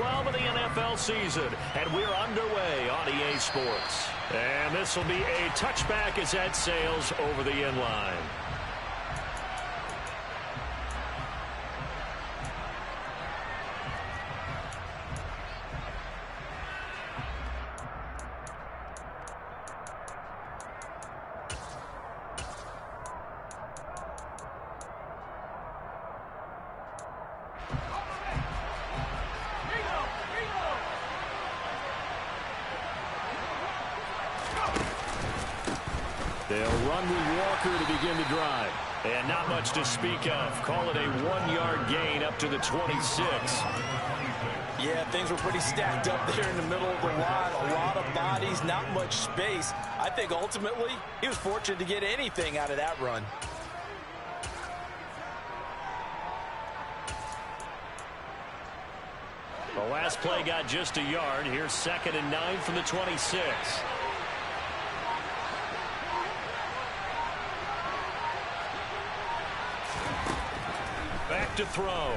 12 of the NFL season, and we're underway on EA Sports. And this will be a touchback as that sails over the end line. They'll run with Walker to begin the drive. And not much to speak of. Call it a 1-yard gain up to the 26. Yeah, things were pretty stacked up there in the middle of the line. A lot of bodies, not much space. I think ultimately he was fortunate to get anything out of that run. The last play got just a yard. Here's 2nd and 9 from the 26. Back to throw.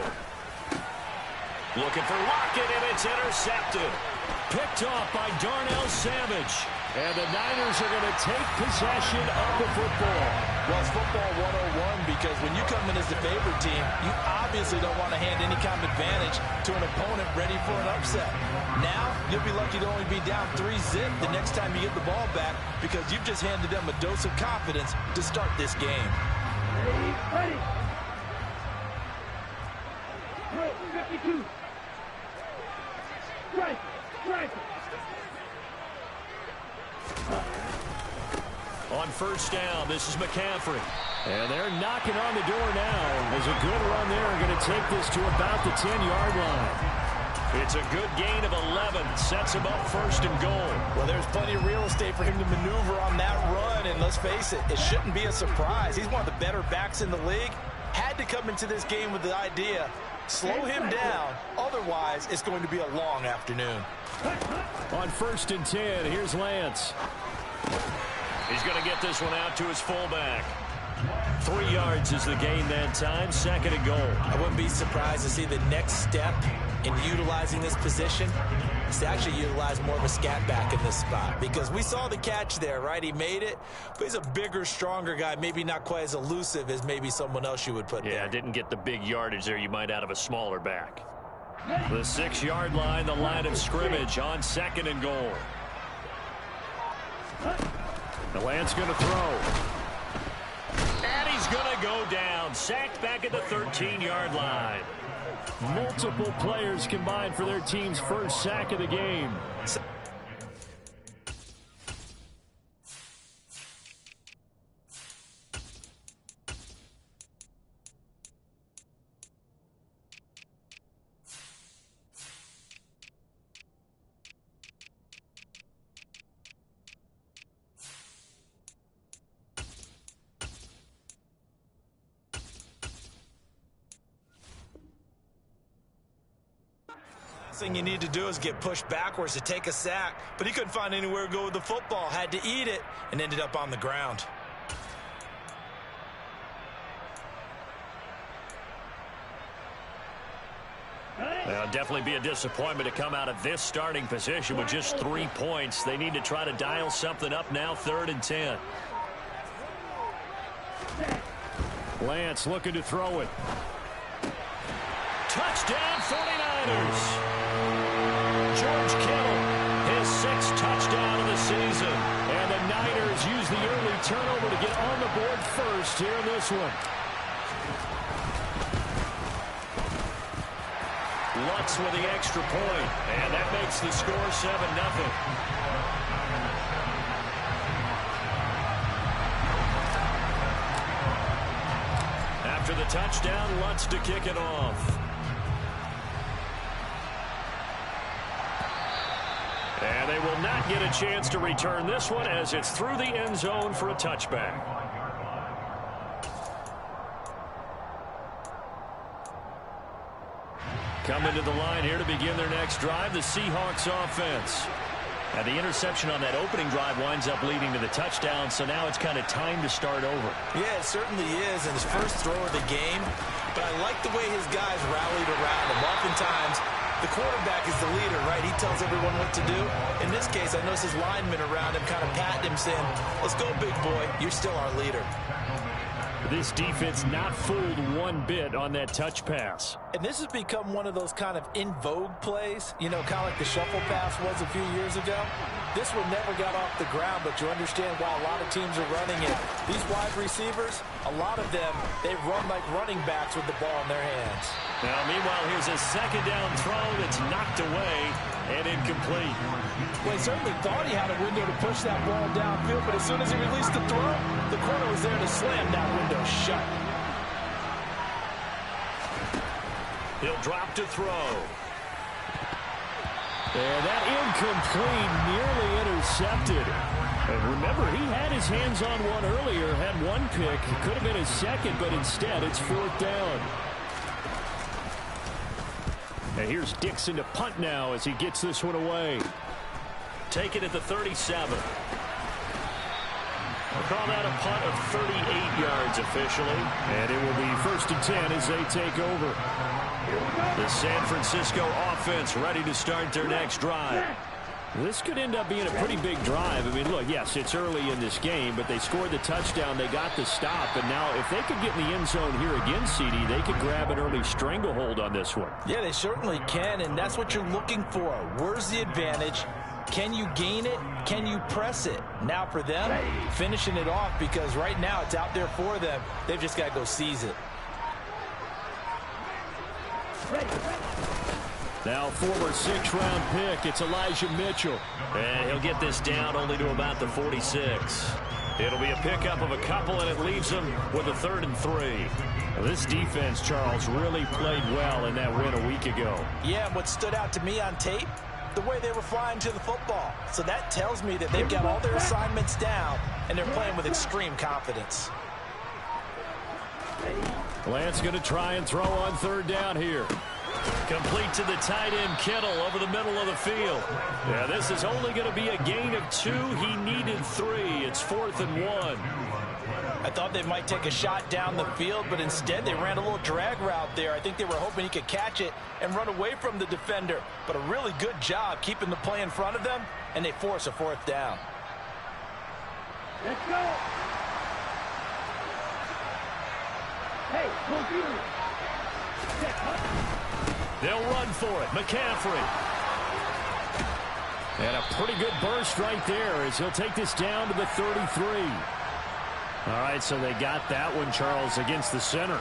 Looking for Lockett, and it's intercepted. Picked off by Darnell Savage. And the Niners are going to take possession of the football. Well, it's football 101 because when you come in as the favorite team, you obviously don't want to hand any kind of advantage to an opponent ready for an upset. Now, you'll be lucky to only be down 3-zip the next time you get the ball back because you've just handed them a dose of confidence to start this game. Ready. 52. Strike. On first down, this is McCaffrey. And they're knocking on the door now. There's a good run there. Going to take this to about the 10-yard line. It's a good gain of 11. Sets him up 1st and goal. Well, there's plenty of real estate for him to maneuver on that run. And let's face it, it shouldn't be a surprise. He's one of the better backs in the league. Had to come into this game with the idea, slow him down. Otherwise, it's going to be a long afternoon. On 1st and 10, here's Lance. He's going to get this one out to his fullback. 3 yards is the gain that time. 2nd and goal. I wouldn't be surprised to see the next step in utilizing this position is to actually utilize more of a scat back in this spot. Because we saw the catch there, right? He made it, but he's a bigger, stronger guy. Maybe not quite as elusive as maybe someone else you would put there. Yeah, didn't get the big yardage there you might out of a smaller back. The 6-yard line, the line of scrimmage on 2nd and goal. The Lance going to throw. And he's going to go down. Sacked back at the 13-yard line. Multiple players combined for their team's first sack of the game. Thing you need to do is get pushed backwards to take a sack, but he couldn't find anywhere to go with the football, had to eat it, and ended up on the ground. It'll definitely be a disappointment to come out of this starting position with just 3 points. They need to try to dial something up now, 3rd and 10. Lance looking to throw it. Touchdown 49ers. George Kittle, his 6th touchdown of the season. And the Niners use the early turnover to get on the board first here in this one. Lutz with the extra point, and that makes the score 7-0. After the touchdown, Lutz to kick it off. And they will not get a chance to return this one as it's through the end zone for a touchback. Coming to the line here to begin their next drive, the Seahawks offense. And the interception on that opening drive winds up leading to the touchdown, so now it's kind of time to start over. Yeah, it certainly is, and his first throw of the game. But I like the way his guys rallied around him. Oftentimes, The quarterback is the leader, right? He tells everyone what to do. In this case, I notice his linemen around him kind of patting him, saying, let's go, big boy. You're still our leader. This defense not fooled one bit on that touch pass. And this has become one of those kind of in vogue plays, you know, kind of like the shuffle pass was a few years ago. This one never got off the ground, but you understand why a lot of teams are running it. These wide receivers, a lot of them, they run like running backs with the ball in their hands. Now, meanwhile, here's a second down throw that's knocked away and incomplete. Well, he certainly thought he had a window to push that ball downfield, but as soon as he released the throw, the corner was there to slam that window shut. He'll drop to throw. And that incomplete, nearly intercepted. And remember, he had his hands on one earlier, had one pick. It could have been his second, but instead it's fourth down. And here's Dixon to punt now as he gets this one away. Take it at the 37. We'll call that a punt of 38 yards officially. And it will be 1st and 10 as they take over. The San Francisco offense ready to start their next drive. This could end up being a pretty big drive. I mean, look, yes, it's early in this game, but they scored the touchdown. They got the stop. And now if they could get in the end zone here again, CD, they could grab an early stranglehold on this one. Yeah, they certainly can, and that's what you're looking for. Where's the advantage? Can you gain it? Can you press it? Now for them, finishing it off, because right now it's out there for them. They've just got to go seize it. Now former 6th-round pick, it's Elijah Mitchell. And he'll get this down only to about the 46. It'll be a pickup of a couple, and it leaves him with a 3rd and 3. Well, this defense, Charles, really played well in that win a week ago. Yeah, and what stood out to me on tape, the way they were flying to the football. So that tells me that they've got all their assignments down, and they're playing with extreme confidence. Lance going to try and throw on 3rd down here. Complete to the tight end, Kittle, over the middle of the field. Yeah, this is only going to be a gain of 2. He needed 3. It's 4th and 1. I thought they might take a shot down the field, but instead they ran a little drag route there. I think they were hoping he could catch it and run away from the defender. But a really good job keeping the play in front of them, and they force a 4th down. Let's go. Hey, computer. They'll run for it. McCaffrey. And a pretty good burst right there as he'll take this down to the 33. All right, so they got that one, Charles, against the center.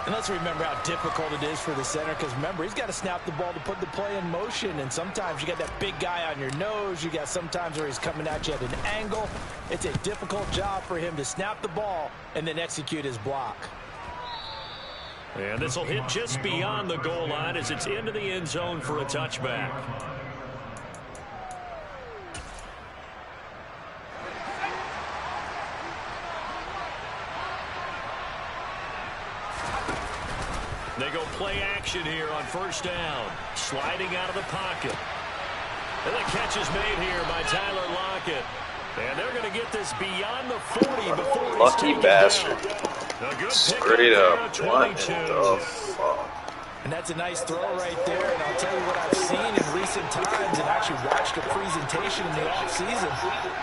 And let's remember how difficult it is for the center, because remember, he's got to snap the ball to put the play in motion, and sometimes you got that big guy on your nose. You got sometimes where he's coming at you at an angle. It's a difficult job for him to snap the ball and then execute his block. And this will hit just beyond the goal line as it's into the end zone for a touchback. They go play action here on 1st down. Sliding out of the pocket. And the catch is made here by Tyler Lockett. And they're going to get this beyond the 40 before he's Lucky taken bastard. down. Straight up. What the fuck? And that's a nice throw right there. And I'll tell you what I've seen in recent times and actually watched a presentation in the offseason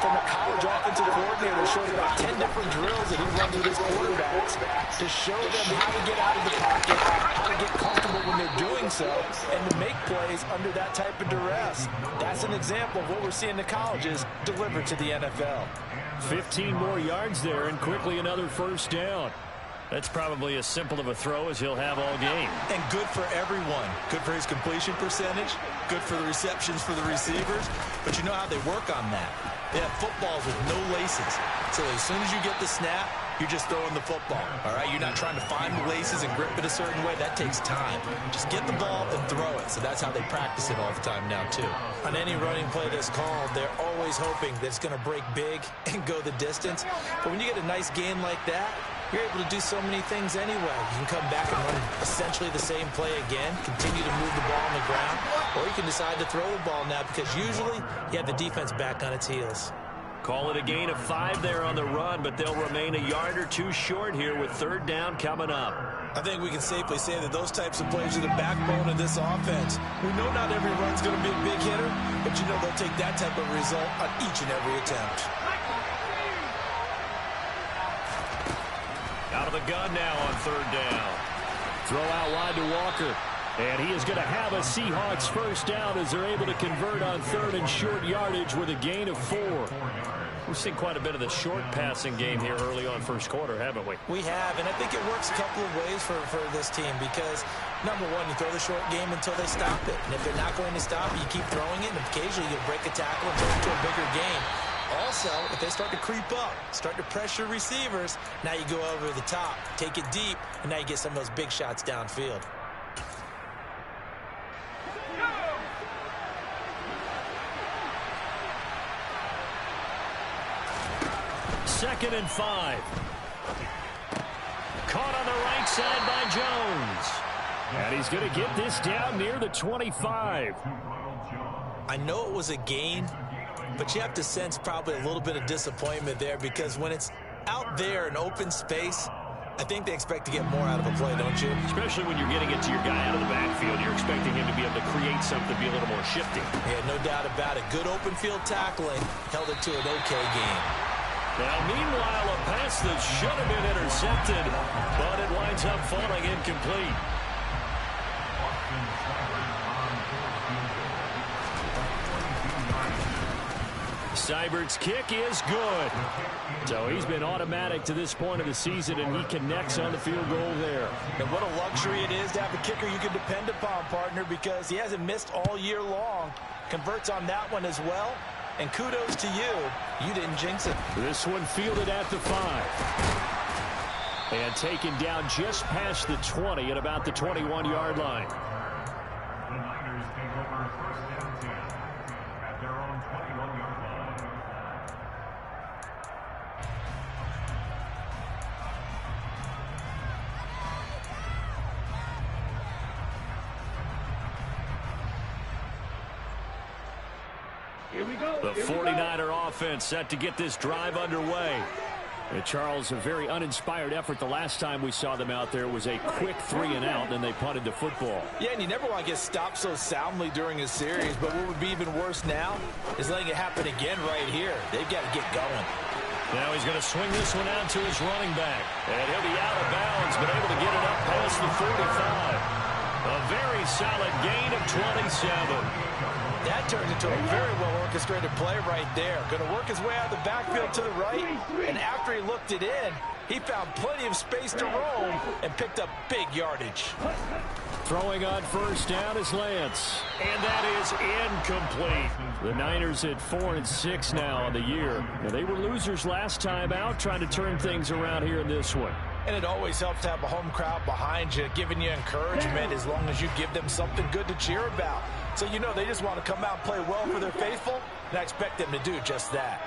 from a college offensive coordinator that showed about 10 different drills that he runs with his quarterbacks to show them how to get out of the pocket, how to get comfortable when they're doing so, and to make plays under that type of duress. That's an example of what we're seeing the colleges deliver to the NFL. 15 more yards there and quickly another 1st down. That's probably as simple of a throw as he'll have all game. And good for everyone. Good for his completion percentage. Good for the receptions for the receivers. But you know how they work on that. They have footballs with no laces. So as soon as you get the snap, you're just throwing the football. All right, you're not trying to find the laces and grip it a certain way. That takes time. Just get the ball and throw it. So that's how they practice it all the time now, too. On any running play that's called, they're always hoping that it's going to break big and go the distance. But when you get a nice gain like that, you're able to do so many things anyway. You can come back and run essentially the same play again, continue to move the ball on the ground, or you can decide to throw the ball now because usually you have the defense back on its heels. Call it a gain of 5 there on the run, but they'll remain a yard or two short here with third down coming up. I think we can safely say that those types of plays are the backbone of this offense. We know not every run's going to be a big hitter, but you know they'll take that type of result on each and every attempt. Out of the gun now on third down. Throw out wide to Walker. And he is going to have a Seahawks first down as they're able to convert on third and short yardage with a gain of 4. We've seen quite a bit of the short passing game here early on first quarter, haven't we? We have, and I think it works a couple of ways for this team because, number one, you throw the short game until they stop it. And if they're not going to stop it, you keep throwing it, and occasionally you'll break a tackle and turn it into a bigger game. Also, if they start to creep up, start to pressure receivers, now you go over the top, take it deep, and now you get some of those big shots downfield. Second and 5. Caught on the right side by Jones. And he's going to get this down near the 25. I know it was a gain, but you have to sense probably a little bit of disappointment there because when it's out there in open space, I think they expect to get more out of a play, don't you? Especially when you're getting it to your guy out of the backfield. You're expecting him to be able to create something, be a little more shifty. Yeah, no doubt about it. Good open field tackling held it to an okay game. Now, meanwhile, a pass that should have been intercepted, but it winds up falling incomplete. Seibert's kick is good. So he's been automatic to this point of the season, and he connects on the field goal there. And what a luxury it is to have a kicker you can depend upon, partner, because he hasn't missed all year long. Converts on that one as well. And kudos to you. You didn't jinx it. This one fielded at the 5. And taken down just past the 20 at about the 21-yard line. The Niners take over first and 10 at their own 21-yard line. Here we go. The 49er offense set to get this drive underway. And Charles, a very uninspired effort. The last time we saw them out there was a quick 3-and-out, and then they punted the football. Yeah, and you never want to get stopped so soundly during a series, but what would be even worse now is letting it happen again right here. They've got to get going. Now he's going to swing this one out to his running back. And he'll be out of bounds, but able to get it up past the 45. A very solid gain of 27. That turns into a very well-orchestrated play right there. Going to work his way out of the backfield to the right, and after he looked it in, he found plenty of space to roam and picked up big yardage. Throwing on first down is Lance. And that is incomplete. The Niners at 4-6 now on the year. Now, they were losers last time out, trying to turn things around here in this one. And it always helps to have a home crowd behind you, giving you encouragement as long as you give them something good to cheer about. So you know they just want to come out and play well for their faithful, and I expect them to do just that.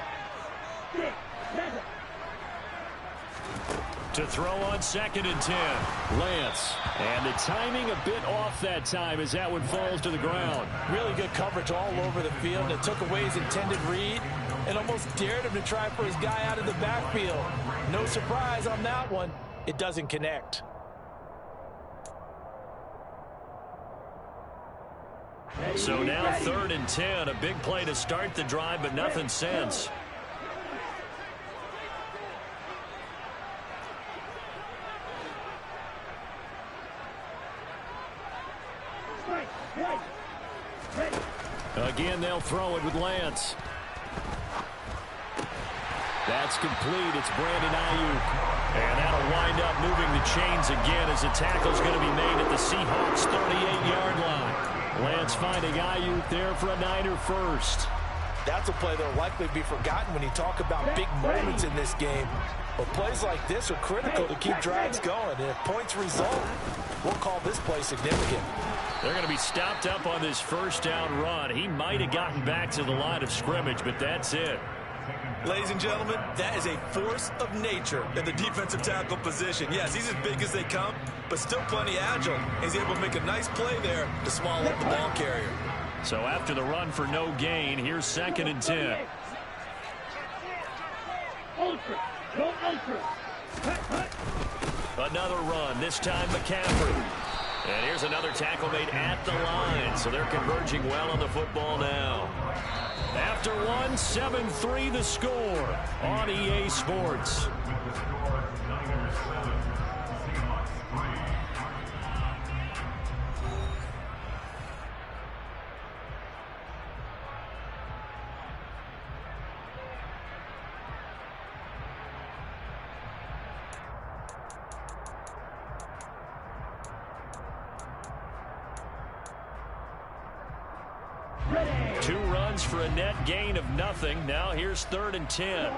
To throw on second and 10, Lance. And the timing a bit off that time as that one falls to the ground. Really good coverage all over the field, and it took away his intended read and almost dared him to try for his guy out of the backfield. No surprise on that one. It doesn't connect. So now third and 10, a big play to start the drive, but nothing since. Again, they'll throw it with Lance. That's complete. It's Brandon Ayuk. And that'll wind up moving the chains again as the tackle's going to be made at the Seahawks 38-yard line. Lance finding Ayuk there for a Niner first. That's a play that will likely be forgotten when you talk about big moments in this game. But plays like this are critical to keep drives going. And if points result, we'll call this play significant. They're going to be stopped up on this first down run. He might have gotten back to the line of scrimmage, but that's it. Ladies and gentlemen, that is a force of nature in the defensive tackle position. Yes, he's as big as they come, but still plenty agile. He's able to make a nice play there to swallow up the ball carrier. So after the run for no gain, here's second and 10. Ultra. Go ultra. Another run, this time McCaffrey. And here's another tackle made at the line, so they're converging well on the football now. After one, 7-3 the score on EA Sports. Niners 7, Seahawks 3. Two runs for a net gain of nothing. Now here's 3rd and 10.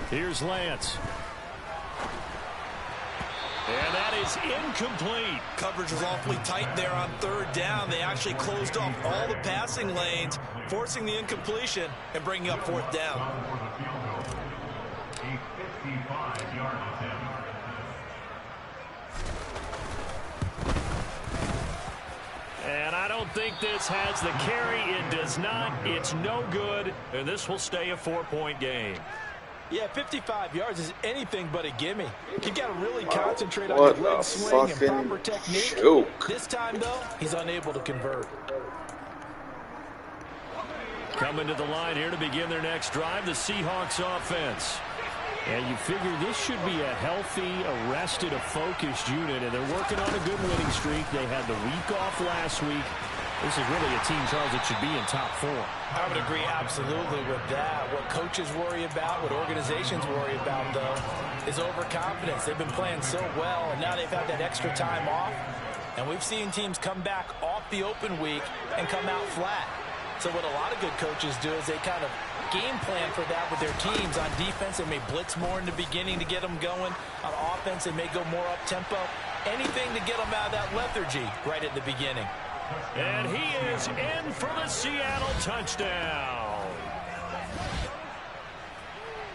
Here's Lance. And that is incomplete. Coverage was awfully tight there on 3rd down. They actually closed off all the passing lanes, forcing the incompletion and bringing up 4th down. A 55-yard attempt. And I don't think this has the carry. It does not. It's no good. And this will stay a 4-point game. Yeah, 55 yards is anything but a gimme. You got to really concentrate on your leg swing and proper technique. Joke. This time, though, he's unable to convert. Coming to the line here to begin their next drive, the Seahawks offense. And you figure this should be a healthy, arrested, a focused unit, and they're working on a good winning streak. They had the week off last week. This is really a team, Charles, that should be in top 4. I would agree absolutely with that. What coaches worry about, what organizations worry about, though, is overconfidence. They've been playing so well, and now they've had that extra time off. And we've seen teams come back off the open week and come out flat. So what a lot of good coaches do is they kind of game plan for that with their teams. On defense, they may blitz more in the beginning to get them going. On offense, they may go more up-tempo. Anything to get them out of that lethargy right at the beginning. And he is in for the Seattle touchdown.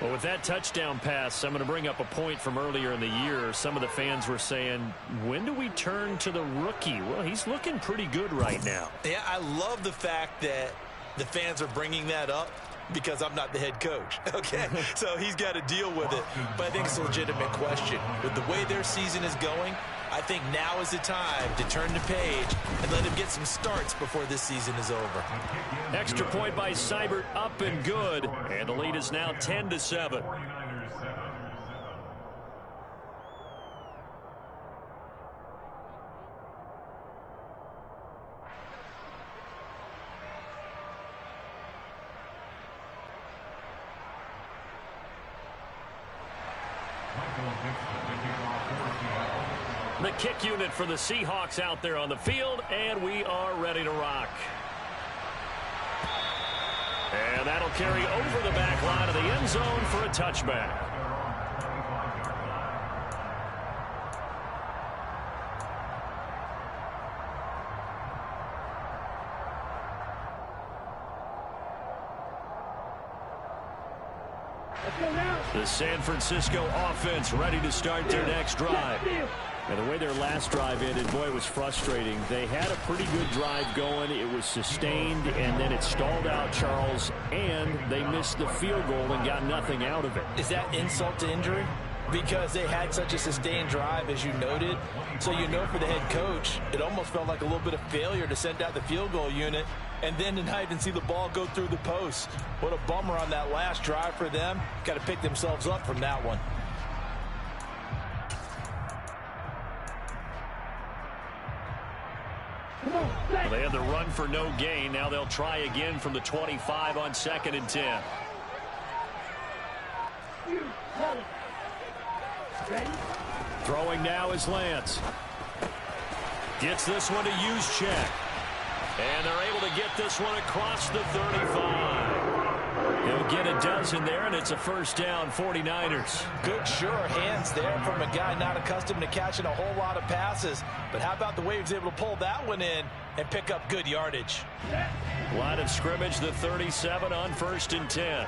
Well, with that touchdown pass, I'm going to bring up a point from earlier in the year. Some of the fans were saying, when do we turn to the rookie? Well, he's looking pretty good right now. Yeah, I love the fact that the fans are bringing that up because I'm not the head coach, okay? So he's got to deal with it. But I think it's a legitimate question. With the way their season is going, I think now is the time to turn the page and let him get some starts before this season is over. Extra point by Seibert, up and good. And the lead is now 10-7. The kick unit for the Seahawks out there on the field, and we are ready to rock. And that'll carry over the back line of the end zone for a touchback. The San Francisco offense ready to start their next drive. And the way their last drive ended, boy, it was frustrating. They had a pretty good drive going. It was sustained, and then it stalled out, Charles, and they missed the field goal and got nothing out of it. Is that insult to injury? Because they had such a sustained drive, as you noted. So you know for the head coach, it almost felt like a little bit of failure to send out the field goal unit and then to not even see the ball go through the post. What a bummer on that last drive for them. Got to pick themselves up from that one. Well, they had the run for no gain. Now they'll try again from the 25 on 2nd and 10. Throwing now is Lance. Gets this one to Juszczyk. And they're able to get this one across the 35. He'll get a dozen there, and it's a first down, 49ers. Good, sure hands there from a guy not accustomed to catching a whole lot of passes. But how about the way he was able to pull that one in and pick up good yardage? Line of scrimmage, the 37 on 1st and 10.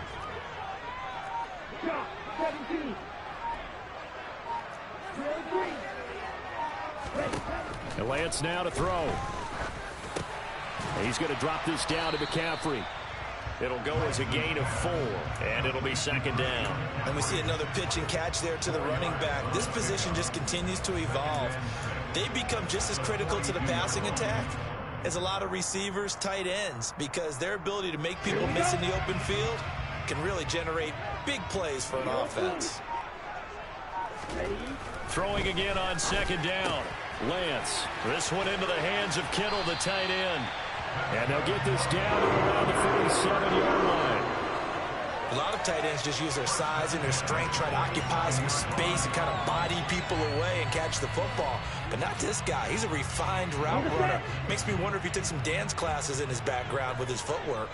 And Lance now to throw. He's going to drop this down to McCaffrey. It'll go as a gain of 4, and it'll be second down. And we see another pitch and catch there to the running back. This position just continues to evolve. They become just as critical to the passing attack as a lot of receivers, tight ends, because their ability to make people miss in the open field can really generate big plays for an offense. Throwing again on second down. Lance. This one into the hands of Kittle, the tight end. And they'll get this down to around the 47-yard line. A lot of tight ends just use their size and their strength, try to occupy some space and kind of body people away and catch the football. But not this guy. He's a refined route runner. Makes me wonder if he took some dance classes in his background with his footwork.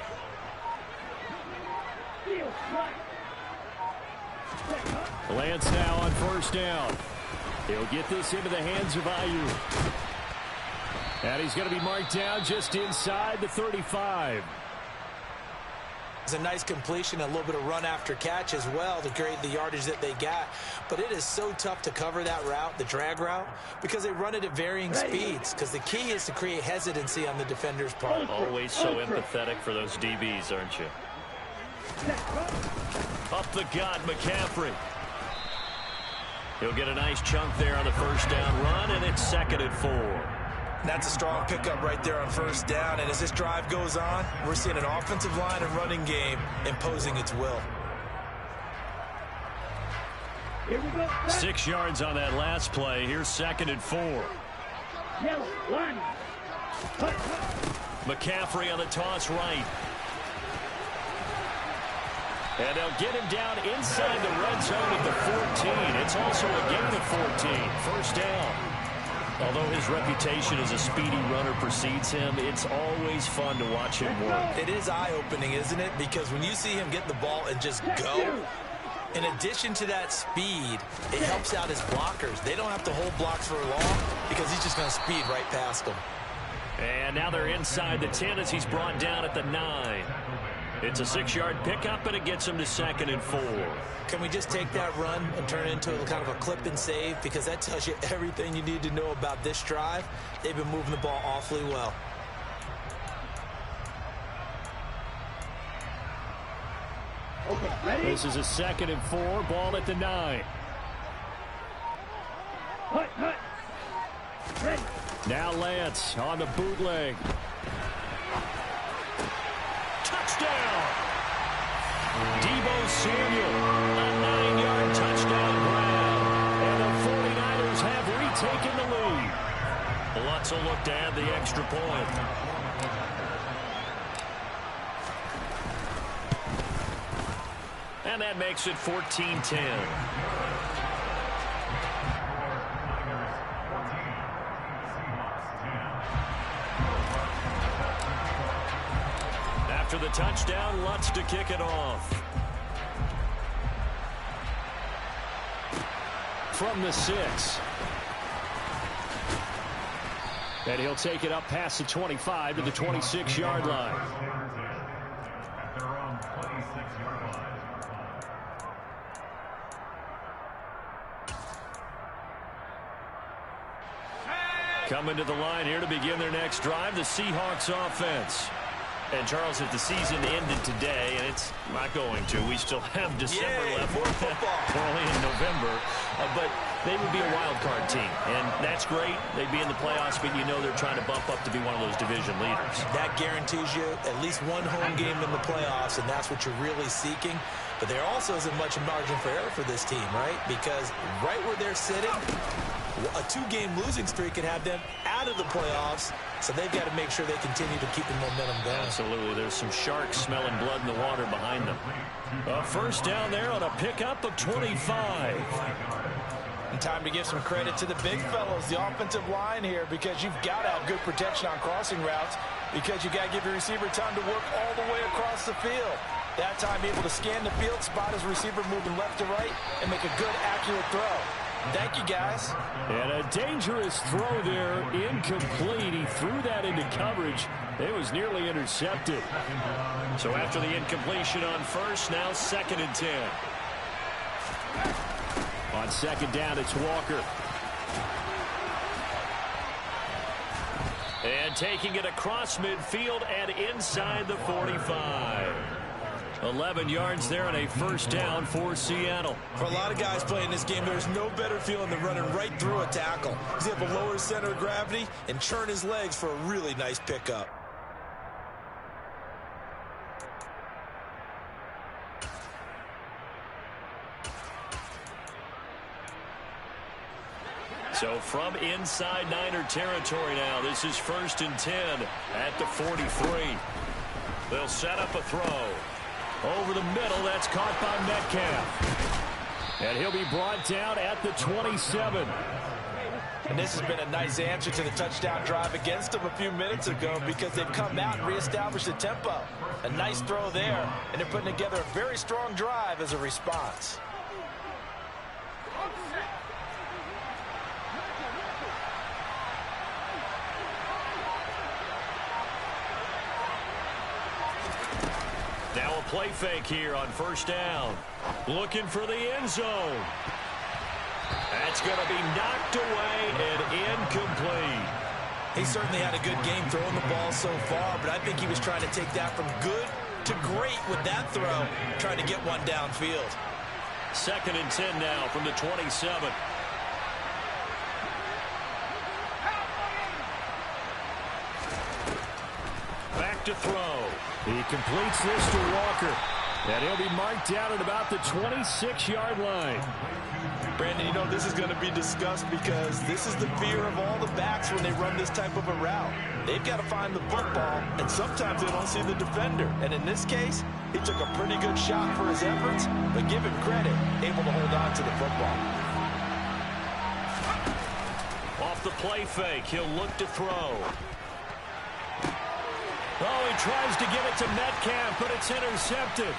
Lance now on first down. He'll get this into the hands of Ayuk. And he's going to be marked down just inside the 35. It's a nice completion, a little bit of run after catch as well to create the yardage that they got. But it is so tough to cover that route, the drag route, because they run it at varying speeds. Because the key is to create hesitancy on the defender's part. Always so empathetic for those DBs, aren't you? Up the gut, McCaffrey. He'll get a nice chunk there on the first down run, and it's second and 4. That's a strong pickup right there on first down. And as this drive goes on, we're seeing an offensive line and running game imposing its will. 6 yards on that last play. Here's second and 4. McCaffrey on the toss right. And they'll get him down inside the red zone at the 14. It's also a gain of 14. First down. Although his reputation as a speedy runner precedes him, it's always fun to watch him work. It is eye-opening, isn't it? Because when you see him get the ball and just go, in addition to that speed, it helps out his blockers. They don't have to hold blocks for long because he's just going to speed right past them. And now they're inside the 10 as he's brought down at the 9. It's a 6-yard pickup, and it gets him to second and 4. Can we just take that run and turn it into a kind of a clip and save? Because that tells you everything you need to know about this drive. They've been moving the ball awfully well. This is a second and 4, ball at the 9. Now Lance on the bootleg. Touchdown! Deebo Samuel, a 9-yard touchdown grab. And the 49ers have retaken the lead. Lutz will look to add the extra point. And that makes it 14-10. After the touchdown, Lutz to kick it off. From the 6. And he'll take it up past the 25 to the 26-yard line. At their own 26-yard line. Coming to the line here to begin their next drive, the Seahawks offense. And, Charles, if the season ended today, and it's not going to, we still have December left. More football. Early in November. But they would be a wild card team. And that's great. They'd be in the playoffs, but you know they're trying to bump up to be one of those division leaders. That guarantees you at least one home game in the playoffs, and that's what you're really seeking. But there also isn't much margin for error for this team, right? Because right where they're sitting, a 2-game losing streak can have them out of the playoffs, so they've got to make sure they continue to keep the momentum going. Absolutely. There's some sharks smelling blood in the water behind them. A first down there on a pickup of 25. And time to give some credit to the big fellows, the offensive line here, because you've got to have good protection on crossing routes, because you've got to give your receiver time to work all the way across the field. That time able to scan the field, spot his receiver moving left to right, and make a good, accurate throw. Thank you, guys. And a dangerous throw there, incomplete. He threw that into coverage. It was nearly intercepted. So after the incompletion on first, now second and 10. On second down, it's Walker. And taking it across midfield and inside the 45. 11 yards there and a first down for Seattle. For a lot of guys playing this game, there's no better feeling than running right through a tackle. He's able to lower his center of gravity and churn his legs for a really nice pickup. So from inside Niner territory now, this is 1st and 10 at the 43. They'll set up a throw. Over the middle, that's caught by Metcalf. And he'll be brought down at the 27. And this has been a nice answer to the touchdown drive against them a few minutes ago because they've come out and reestablished the tempo. A nice throw there, and they're putting together a very strong drive as a response. Now a play fake here on 1st down. Looking for the end zone. That's going to be knocked away and incomplete. He certainly had a good game throwing the ball so far, but I think he was trying to take that from good to great with that throw, trying to get one downfield. 2nd and 10 now from the 27. Back to throw. He completes this to Walker. And he'll be marked down at about the 26-yard line. Brandon, you know this is going to be discussed because this is the fear of all the backs when they run this type of a route. They've got to find the football, and sometimes they don't see the defender. And in this case, he took a pretty good shot for his efforts, but give him credit, able to hold on to the football. Off the play fake, he'll look to throw. Oh, he tries to give it to Metcalf, but it's intercepted.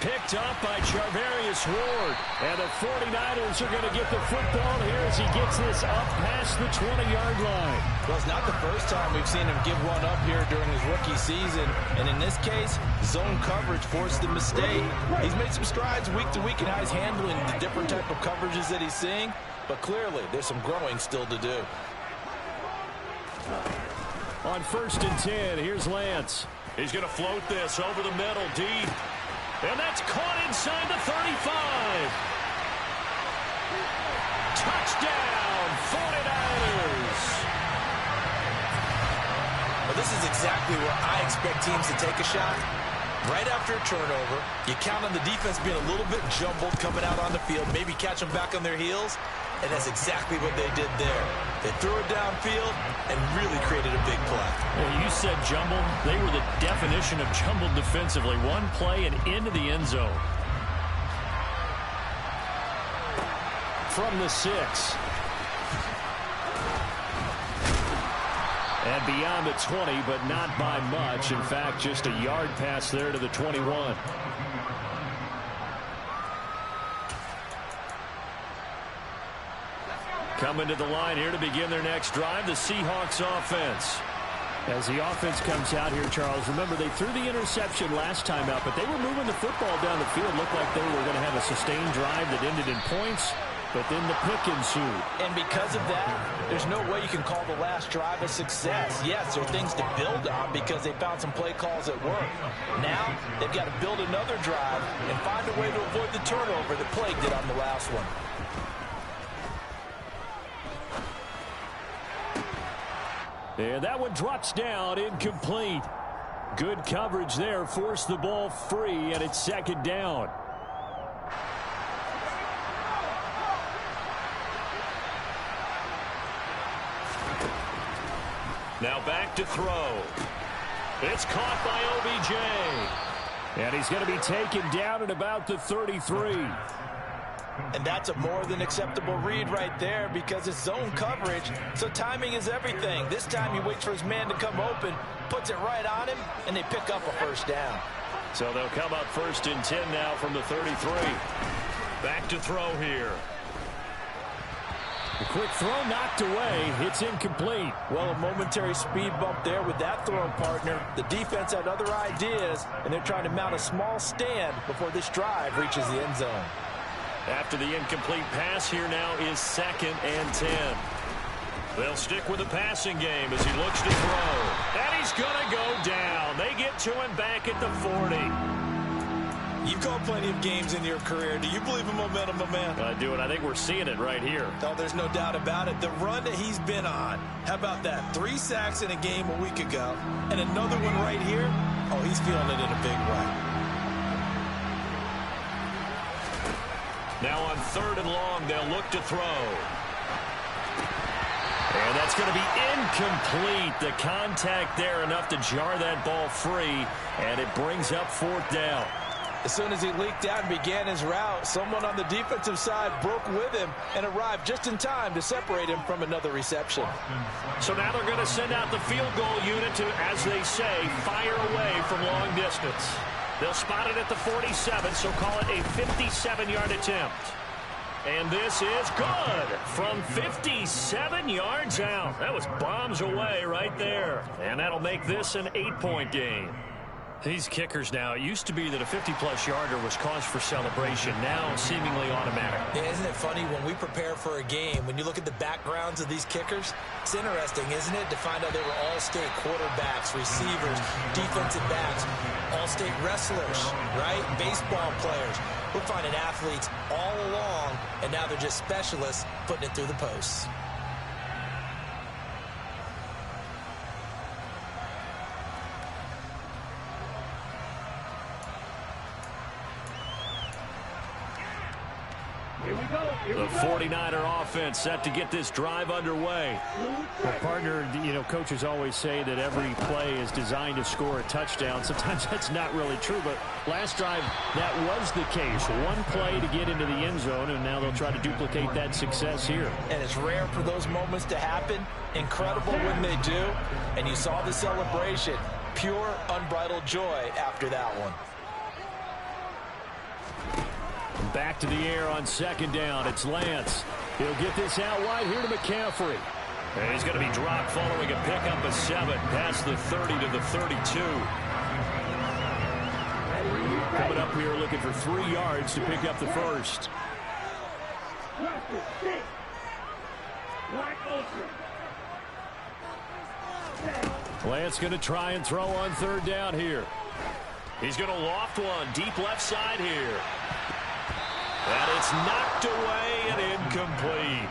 Picked up by Charvarius Ward. And the 49ers are going to get the football here as he gets this up past the 20-yard line. Well, it's not the first time we've seen him give one up here during his rookie season. And in this case, zone coverage forced the mistake. He's made some strides week to week in how he's handling the different type of coverages that he's seeing. But clearly, there's some growing still to do. On 1st and 10, here's Lance. He's going to float this over the middle, deep. And that's caught inside the 35. Touchdown, 49ers. Well, this is exactly where I expect teams to take a shot. Right after a turnover, you count on the defense being a little bit jumbled coming out on the field, maybe catch them back on their heels, and that's exactly what they did there. They threw it downfield and really created a big play. Well, you said jumbled. They were the definition of jumbled defensively. One play and into the end zone. From the 6. And beyond the 20, but not by much. In fact, just a yard pass there to the 21. Coming to the line here to begin their next drive, the Seahawks offense. As the offense comes out here, Charles, remember they threw the interception last time out, but they were moving the football down the field. Looked like they were going to have a sustained drive that ended in points, but then the pick ensued. And because of that, there's no way you can call the last drive a success. Yes, there are things to build on because they found some play calls at work. Now, they've got to build another drive and find a way to avoid the turnover that plagued it on the last one. And that one drops down, incomplete. Good coverage there, forced the ball free, and it's 2nd down. Now back to throw. It's caught by OBJ. And he's going to be taken down at about the 33. And that's a more than acceptable read right there because it's zone coverage, so timing is everything. This time he waits for his man to come open, puts it right on him, and they pick up a first down. So they'll come up 1st and 10 now from the 33. Back to throw here. A quick throw knocked away. It's incomplete. Well, a momentary speed bump there with that throw partner. The defense had other ideas, and they're trying to mount a small stand before this drive reaches the end zone. After the incomplete pass, here now is 2nd and 10. They'll stick with the passing game as he looks to throw. to him back at the 40. You've called plenty of games in your career. Do you believe in momentum, my man? I do, and I think we're seeing it right here. Oh, there's no doubt about it. The run that he's been on. How about that? 3 sacks in a game a week ago, and another one right here. Oh, he's feeling it in a big way. Now on 3rd and long, they'll look to throw. And that's going to be incomplete. The contact there enough to jar that ball free, and it brings up 4th down. As soon as he leaked out and began his route, someone on the defensive side broke with him and arrived just in time to separate him from another reception. So now they're going to send out the field goal unit to, as they say, fire away from long distance. They'll spot it at the 47, so call it a 57-yard attempt. And this is good from 57 yards out. That was bombs away right there. And that'll make this an 8-point game. These kickers now, it used to be that a 50-plus yarder was cause for celebration. Now seemingly automatic. Yeah, isn't it funny when we prepare for a game, when you look at the backgrounds of these kickers, it's interesting, isn't it, to find out they were all-state quarterbacks, receivers, defensive backs, all-state wrestlers, right? Baseball players. We're finding athletes all along, and now they're just specialists putting it through the posts. The 49er offense set to get this drive underway. Well, partner, you know, coaches always say that every play is designed to score a touchdown. Sometimes that's not really true, but last drive, that was the case. One play to get into the end zone, and now they'll try to duplicate that success here. And it's rare for those moments to happen. Incredible when they do. And you saw the celebration. Pure, unbridled joy after that one. Back to the air on 2nd down. It's Lance. He'll get this out wide here to McCaffrey. And he's going to be dropped following a pickup of 7 past the 30 to the 32. Coming up here looking for 3 yards to pick up the first. Lance going to try and throw on 3rd down here. He's going to loft one deep left side here. And it's knocked away and incomplete.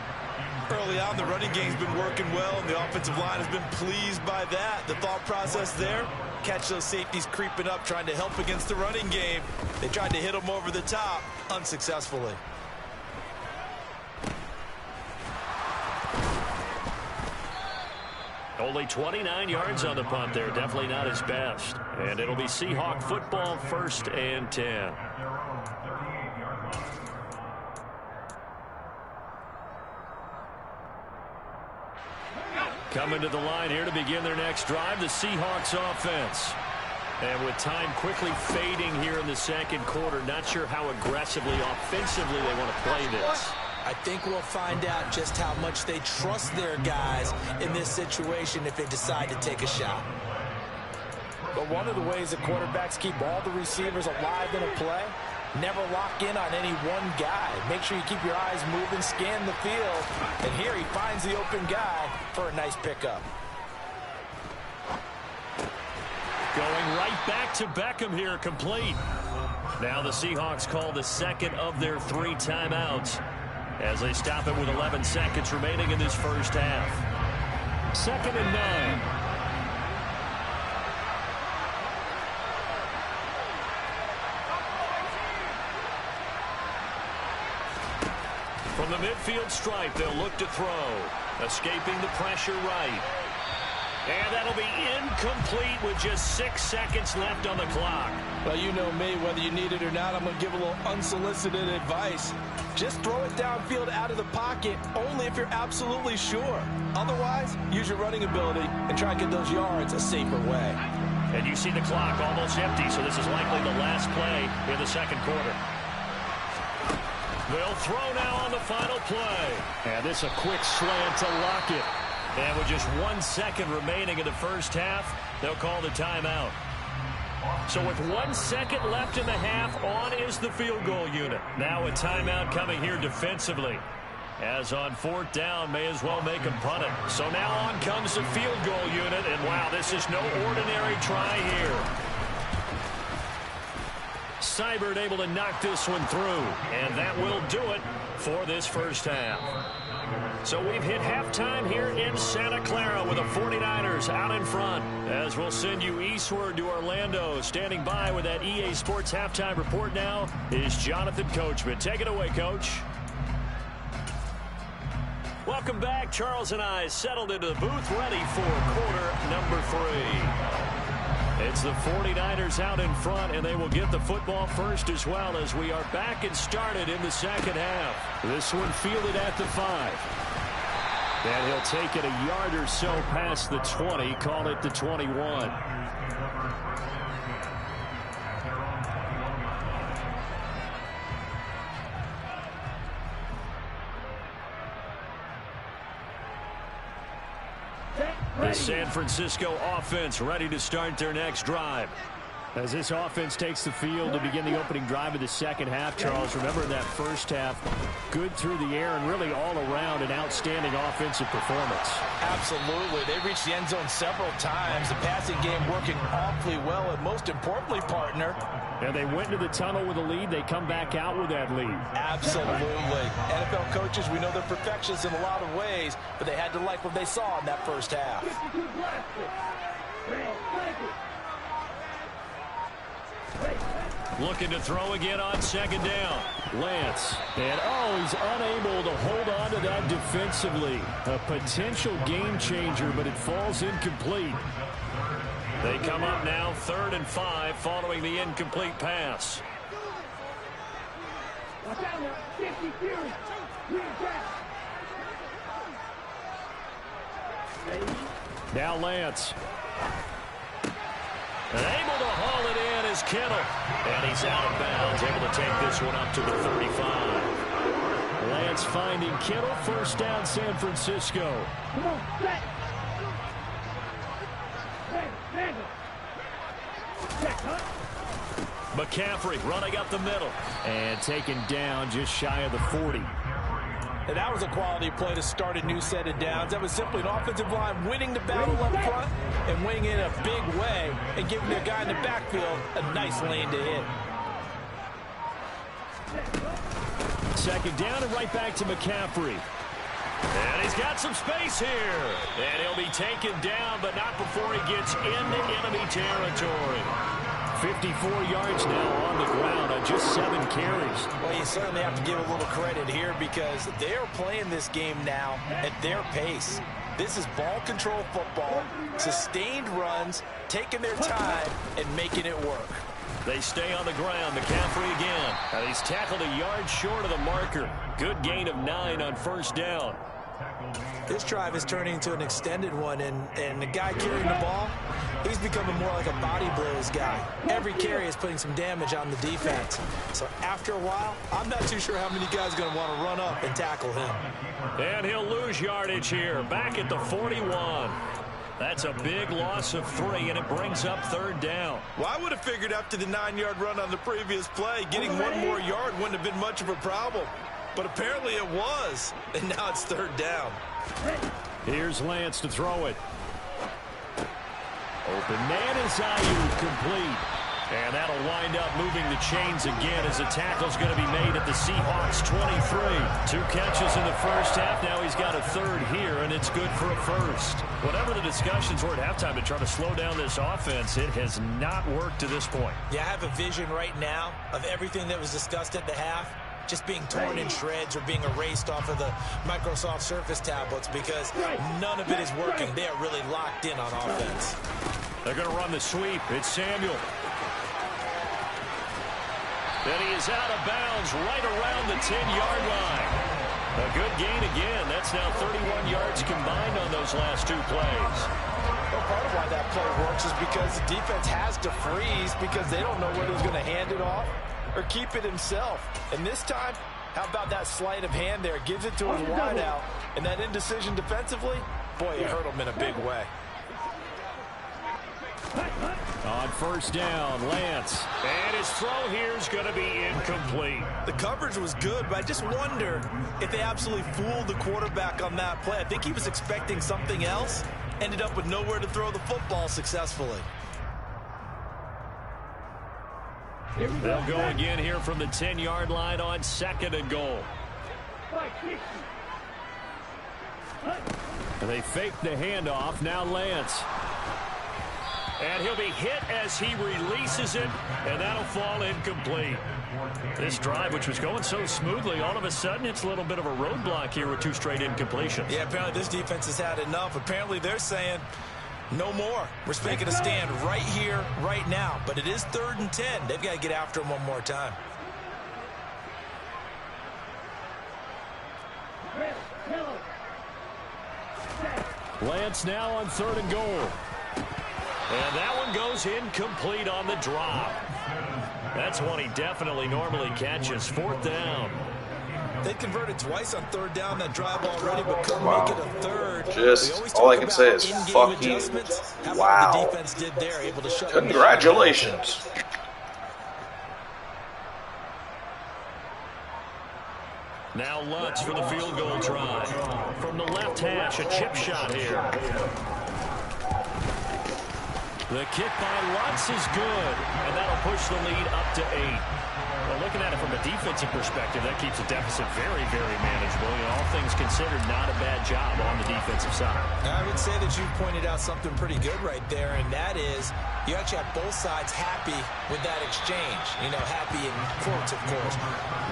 Early on, the running game's been working well, and the offensive line has been pleased by that. The thought process there, catch those safeties creeping up, trying to help against the running game. They tried to hit them over the top, unsuccessfully. Only 29 yards on the punt there. Definitely not his best. And it'll be Seahawk football, 1st and 10. Coming to the line here to begin their next drive, the Seahawks offense. And with time quickly fading here in the 2nd quarter, not sure how aggressively, offensively they want to play this. I think we'll find out just how much they trust their guys in this situation if they decide to take a shot. But one of the ways that quarterbacks keep all the receivers alive in a play, never lock in on any one guy. Make sure you keep your eyes moving, scan the field. And here he finds the open guy for a nice pickup. Going right back to Beckham here, complete. Now the Seahawks call the 2nd of their 3 timeouts as they stop it with 11 seconds remaining in this first half. 2nd and 9. From the midfield stripe, they'll look to throw. Escaping the pressure right. And that'll be incomplete with just 6 seconds left on the clock. Well, you know me, whether you need it or not, I'm going to give a little unsolicited advice. Just throw it downfield out of the pocket, only if you're absolutely sure. Otherwise, use your running ability and try and get those yards a safer way. And you see the clock almost empty, so this is likely the last play in the 2nd quarter. They'll throw now on the final play. And this a quick slant to lock it. And with just 1 second remaining in the first half, they'll call the timeout. So with 1 second left in the half, on is the field goal unit. Now a timeout coming here defensively. As on 4th down, may as well make them punt it. So now on comes the field goal unit. And wow, this is no ordinary try here. Seibert able to knock this one through. And that will do it for this first half. So we've hit halftime here in Santa Clara with the 49ers out in front. As we'll send you eastward to Orlando. Standing by with that EA Sports halftime report now is Jonathan Coachman. Take it away, Coach. Welcome back. Charles and I settled into the booth ready for quarter number 3. It's the 49ers out in front, and they will get the football first as well as we are back and started in the second half. This one fielded at the 5. And he'll take it a yard or so past the 20, call it the 21. The San Francisco offense ready to start their next drive. As this offense takes the field to begin the opening drive of the second half, Charles, remember in that first half, good through the air and really all around an outstanding offensive performance. Absolutely. They reached the end zone several times. The passing game working awfully well, and most importantly, partner. And they went into the tunnel with a lead. They come back out with that lead. Absolutely. NFL coaches, we know they're perfectionists in a lot of ways, but they had to like what they saw in that first half. Looking to throw again on second down. Lance. And, he's unable to hold on to that defensively. A potential game changer, but it falls incomplete. They come up now 3rd and 5 following the incomplete pass. Now Lance. And able to haul it in is Kittle. And he's out of bounds, able to take this one up to the 35. Lance finding Kittle. First down, San Francisco. Come on, set. McCaffrey running up the middle. And taken down just shy of the 40. And that was a quality play to start a new set of downs. That was simply an offensive line winning the battle up front and winning in a big way and giving their guy in the backfield a nice lane to hit. Second down and right back to McCaffrey. And he's got some space here. And he'll be taken down, but not before he gets into enemy territory. 54 yards now on the ground on just 7 carries. Well, you certainly have to give a little credit here because they are playing this game now at their pace. This is ball control football, sustained runs, taking their time, and making it work. They stay on the ground. McCaffrey again. And he's tackled a yard short of the marker. Good gain of 9 on first down. This drive is turning into an extended one, and the guy carrying the ball, he's becoming more like a body blows guy. Every carry is putting some damage on the defense. So after a while, I'm not too sure how many guys are going to want to run up and tackle him. And he'll lose yardage here. Back at the 41. That's a big loss of 3, and it brings up 3rd down. Well, I would have figured after the 9-yard run on the previous play, getting one more yard wouldn't have been much of a problem. But apparently it was, and now it's 3rd down. Here's Lance to throw it. Open man is Ayuk, complete. And that'll wind up moving the chains again as the tackle's going to be made at the Seahawks 23. 2 catches in the first half. Now he's got a 3rd here, and it's good for a first. Whatever the discussions were at halftime to try to slow down this offense, it has not worked to this point. Yeah, I have a vision right now of everything that was discussed at the half just being torn in shreds or being erased off of the Microsoft Surface tablets because none of it is working. They are really locked in on offense. They're going to run the sweep. It's Samuel. And he is out of bounds right around the 10-yard line. A good gain again. That's now 31 yards combined on those last 2 plays. Well, part of why that play works is because the defense has to freeze because they don't know whether he's going to hand it off or keep it himself. And this time, how about that sleight of hand there? Gives it to his wideout. And that indecision defensively, boy, it hurt him in a big way. On first down, Lance. And his throw here is going to be incomplete. The coverage was good, but I just wonder if they absolutely fooled the quarterback on that play. I think he was expecting something else. Ended up with nowhere to throw the football successfully. They'll go again here from the 10-yard line on 2nd and goal. And they fake the handoff. Now Lance. And he'll be hit as he releases it, and that'll fall incomplete. This drive, which was going so smoothly, all of a sudden it's a little bit of a roadblock here with 2 straight incompletions. Yeah, apparently this defense has had enough. Apparently they're saying no more. We're making a stand right here, right now. But it is 3rd and 10. They've got to get after him one more time. Lance now on 3rd and goal. And that one goes incomplete on the drop. That's one he definitely normally catches. 4th down. They converted twice on 3rd down that drive already, but couldn't make it a 3rd. Just all I can say is fucking wow. The defense did there, able to shut Congratulations. Now Lutz for the field goal try. From the left hash, a chip shot here. The kick by Lutz is good, and that'll push the lead up to 8. Well, looking at it from a defensive perspective, that keeps the deficit very, very manageable. You know, all things considered, not a bad job on the defensive side. I would say that you pointed out something pretty good right there, and that is you actually have both sides happy with that exchange. You know, happy in quotes, of course.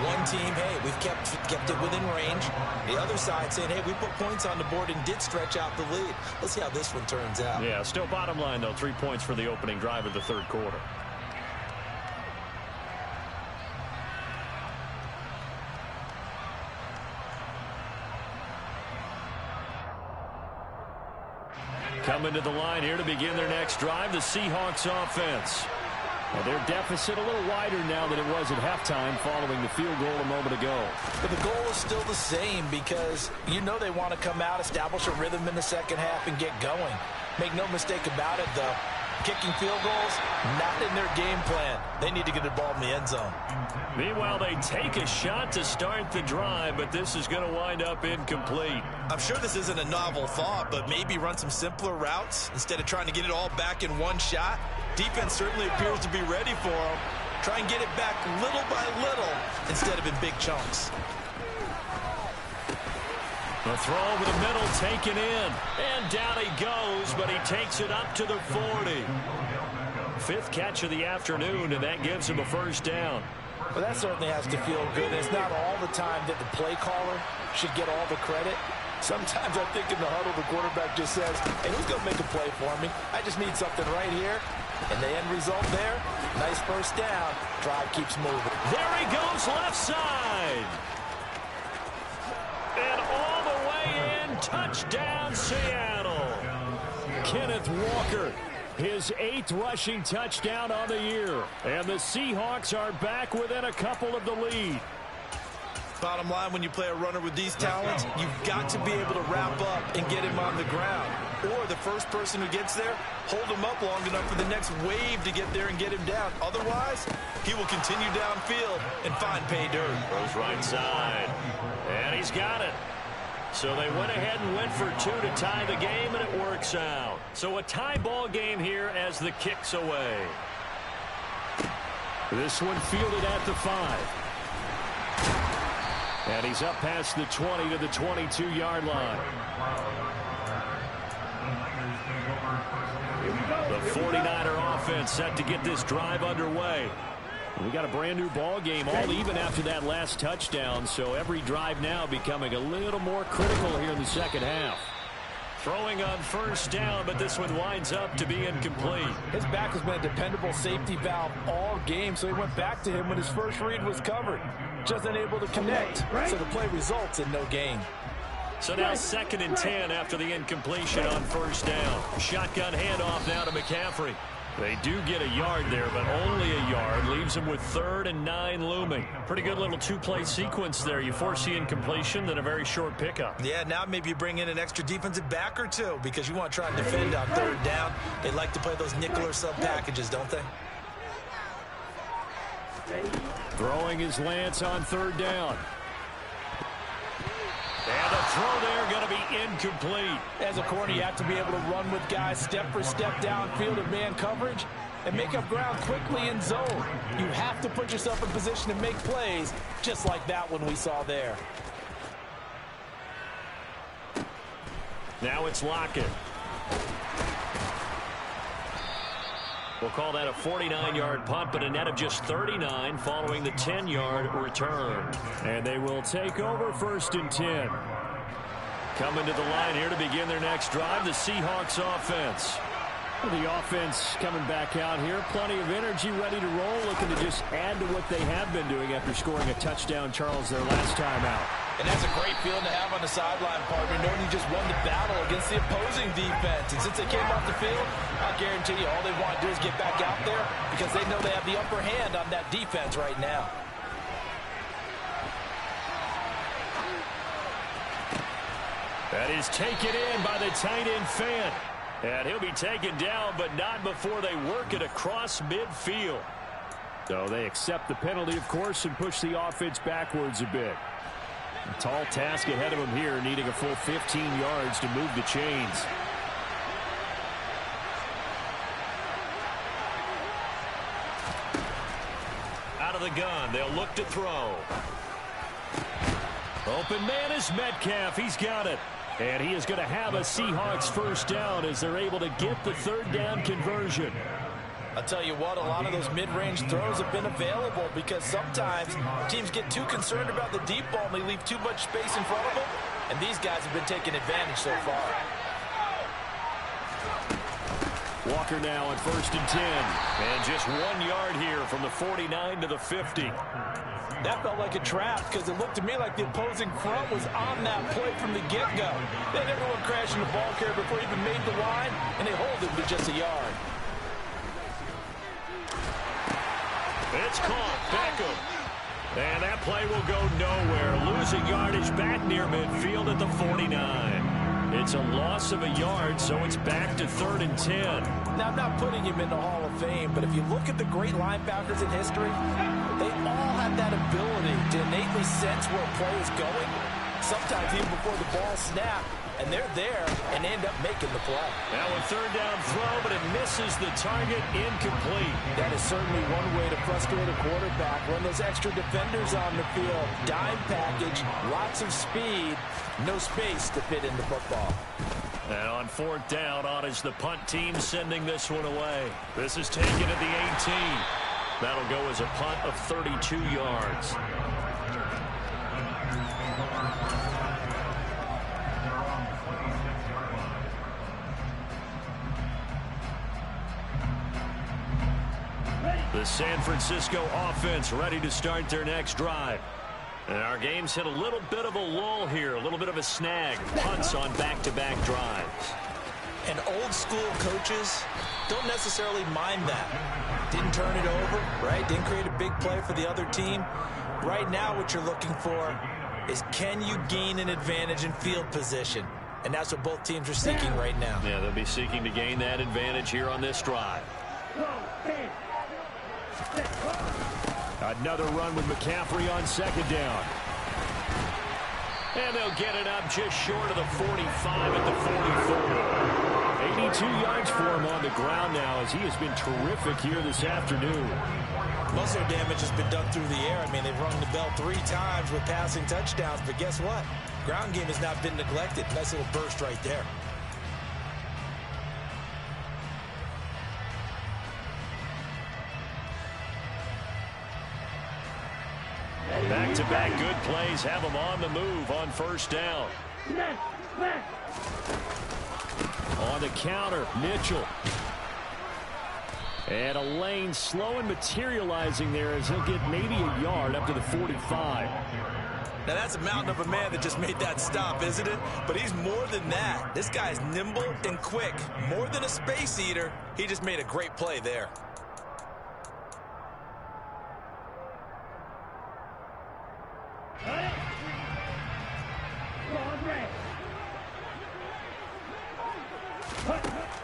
One team, hey, we've kept it within range. The other side saying, hey, we put points on the board and did stretch out the lead. Let's see how this one turns out. Yeah, still bottom line, though, 3 points for the opening drive of the 3rd quarter. Coming to the line here to begin their next drive, the Seahawks offense. Well, their deficit a little wider now than it was at halftime following the field goal a moment ago. But the goal is still the same because you know they want to come out, establish a rhythm in the second half, and get going. Make no mistake about it, though. Kicking field goals, not in their game plan. They need to get the ball in the end zone. Meanwhile, they take a shot to start the drive, but this is going to wind up incomplete. I'm sure this isn't a novel thought, but maybe run some simpler routes instead of trying to get it all back in one shot. Defense certainly appears to be ready for them. Try and get it back little by little instead of in big chunks. The throw over the middle taken in. And down he goes, but he takes it up to the 40. 5th catch of the afternoon, and that gives him a 1st down. Well, that certainly has to feel good. It's not all the time that the play caller should get all the credit. Sometimes I think in the huddle, the quarterback just says, hey, who's going to make a play for me? I just need something right here. And the end result there, nice 1st down. Drive keeps moving. There he goes left side. And all the way in, touchdown Seattle. Kenneth Walker, his 8th rushing touchdown on the year. And the Seahawks are back within a couple of the lead. Bottom line, when you play a runner with these talents, you've got to be able to wrap up and get him on the ground. Or the first person who gets there, hold him up long enough for the next wave to get there and get him down. Otherwise, he will continue downfield and find pay dirt. Goes right side. And he's got it. So they went ahead and went for 2 to tie the game, and it works out. So a tie ball game here as the kick's away. This one fielded at the 5. And he's up past the 20 to the 22-yard line. The 49er offense set to get this drive underway. We got a brand new ball game, all even after that last touchdown, so every drive now becoming a little more critical here in the second half. Throwing on 1st down, but this one winds up to be incomplete. His back has been a dependable safety valve all game, so he went back to him when his first read was covered. Just unable to connect, so the play results in no gain. So now 2nd and 10 after the incompletion on 1st down. Shotgun handoff now to McCaffrey. They do get a yard there, but only a yard. Leaves them with 3rd and 9 looming. Pretty good little 2-play sequence there. You force the incompletion, then a very short pickup. Yeah, now maybe you bring in an extra defensive back or 2 because you want to try and defend on 3rd down. They like to play those nickel or sub packages, don't they? Throwing is Lance on 3rd down. And the throw there going to be incomplete. As a corner, you have to be able to run with guys step for step downfield in man coverage and make up ground quickly in zone. You have to put yourself in position to make plays, just like that one we saw there. Now it's Lockett. We'll call that a 49-yard punt, but a net of just 39 following the 10-yard return. And they will take over 1st and 10. Coming to the line here to begin their next drive, the Seahawks offense. The offense coming back out here. Plenty of energy, ready to roll, looking to just add to what they have been doing after scoring a touchdown, Charles, their last time out. And that's a great feeling to have on the sideline, partner, knowing you just won the battle against the opposing defense. And since they came off the field, I guarantee you all they want to do is get back out there because they know they have the upper hand on that defense right now. That is taken in by the tight end Fant. And he'll be taken down, but not before they work it across midfield. So they accept the penalty, of course, and push the offense backwards a bit. A tall task ahead of him here, needing a full 15 yards to move the chains. Out of the gun, they'll look to throw. Open man is Metcalf. He's got it. And he is going to have a Seahawks 1st down as they're able to get the 3rd down conversion. I'll tell you what, a lot of those mid-range throws have been available because sometimes teams get too concerned about the deep ball and they leave too much space in front of them. And these guys have been taking advantage so far. Walker now on 1st and 10. And just 1 yard here from the 49 to the 50. That felt like a trap because it looked to me like the opposing front was on that play from the get-go. They had everyone crashing the ball carrier before he even made the line, and they hold him to just a yard. It's caught. Beckham. And that play will go nowhere. Losing yardage back near midfield at the 49. It's a loss of a yard, so it's back to 3rd and 10. Now, I'm not putting him in the Hall of Fame, but if you look at the great linebackers in history, they all have that ability to innately sense where a play is going, sometimes even before the ball snaps, and they're there and end up making the play. Now a 3rd down throw, but it misses the target, incomplete. That is certainly one way to frustrate a quarterback. Run those extra defenders on the field. Dime package, lots of speed, no space to fit in the football. And on 4th down, on is the punt team sending this one away. This is taken at the 18. That'll go as a punt of 32 yards. The San Francisco offense ready to start their next drive. And our game's hit a little bit of a lull here, a little bit of a snag. Punts on back-to-back drives. And old-school coaches don't necessarily mind that. Didn't turn it over, right? Didn't create a big play for the other team. Right now what you're looking for is can you gain an advantage in field position? And that's what both teams are seeking right now. Yeah, they'll be seeking to gain that advantage here on this drive. Another run with McCaffrey on 2nd down. And they'll get it up just short of the 45 at the 44. 82 yards for him on the ground now as he has been terrific here this afternoon. Most of their damage has been done through the air. I mean, they've rung the bell 3 times with passing touchdowns, but guess what? Ground game has not been neglected. Nice little burst right there. Back-to-back good plays have them on the move on 1st down. On the counter, Mitchell. And a lane slow and materializing there as he'll get maybe a yard up to the 45. Now that's a mountain of a man that just made that stop, isn't it? But he's more than that. This guy's nimble and quick. More than a space eater, he just made a great play there.